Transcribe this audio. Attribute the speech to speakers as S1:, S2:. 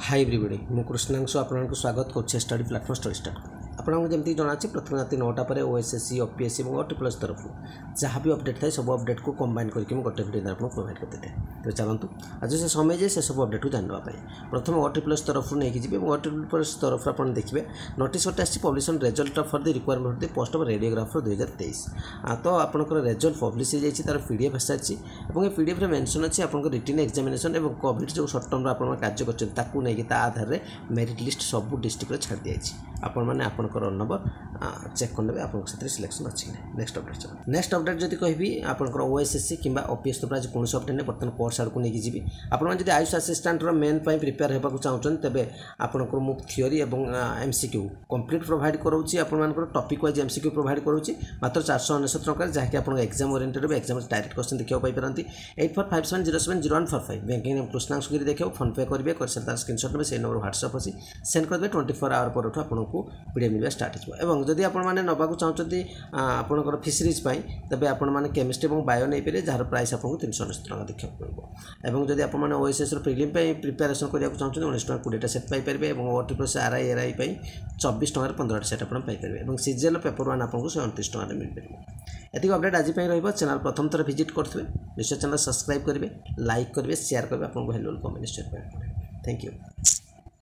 S1: High everybody मु कृष्णांशु आपको स्वागत करुच्छे स्टडी प्लाटफॉर्म स्टडी स्टार्ट आपको जमी जना प्रथम राति 9टा पर ओएसएससी ओपीएससी और OTPLS तरफ जहाँ भी अपडेट थाए सब अपडेट को कंबाइन करके गोटे भिडियो आपको प्रोवाइड करते तो चलतु आज से समय जे से सब अपडेट को जानवाई प्रथम OTPLS तरफ नहीं जी OTPLS तरफ आप देखिए नोटिस गोटे आसी publish result for the requirement of the post of radiographer 2023 तो आपंकर रिजल्ट पब्लिश हो जाए तार पीडीएफ आसाची और पीडीएफ मेंशन अच्छी आप रिटन एग्जामिनेशन और कोविड जो सर्ट टर्म आप कार्य कर आधार में मेरिट लिस्ट सब डिस्ट्रिक्ट छाड़ दी आपण मैंने आपंकर रोल नंबर चेक करदे आप सिलेक्शन अच्छी नेक्स्ट अपडेट चलो नेक्स्ट अपडेट जब कहि आपंकर ओएसएससी कि ओपीएस तरफ आज कौन अपडेट नहीं बर्तमान कोर्स आड़ को लेकिन जी आपड़ी आयुष आसिस्टेंट मेन प्रिपेयर होगा चाहते तेज आपंकर मुझ थियोरी और एमसीक्यू कंप्लीट प्रोवाइड करोची आपर टॉपिक वाइज एमसीक्यू प्रोवाइड करोची मात्र 499 टଙ୍କା जहाँकि आप exam oriented exam direct question देखा पारती 8457070145 बैंकिंग कृष्णांशु गिरी देखो फोन पे करेंगे तार स्क्रीनशॉट में से नंबर व्हाट्सएप अच्छी सेंड करेंगे 24 आवर पर आपको पीडीएफ मिलवा स्टार्ट हो जदि आपने नवाक चाहते आपंकर फिशरीज तेज आपने केमिस्ट्री और बायो नहीं पारे जार प्राइस आपको 399 टଙ୍କା देखा पड़ो और जब आपने ओएसएस प्रिलिम प्रिपेरेसन करने चाहते 19 टଙ୍କା 20टा सेट पाइपर और OTPLS आरआई एरआई 24 ଟଙ୍କାରେ 15टा सेट आप पाइपर और सीजीएल पेपर 1 आपको 29 ଟଙ୍କାରେ मिल पार एतिक अपडेट आज रही चैनल प्रथम थर विजिट करेंगे निश्चय चैनल सब्सक्राइब करेंगे लाइक करेंगे शेयर करेंगे आपको वैल्यूएबल कमेंट शेयर करेंगे थैंक यू।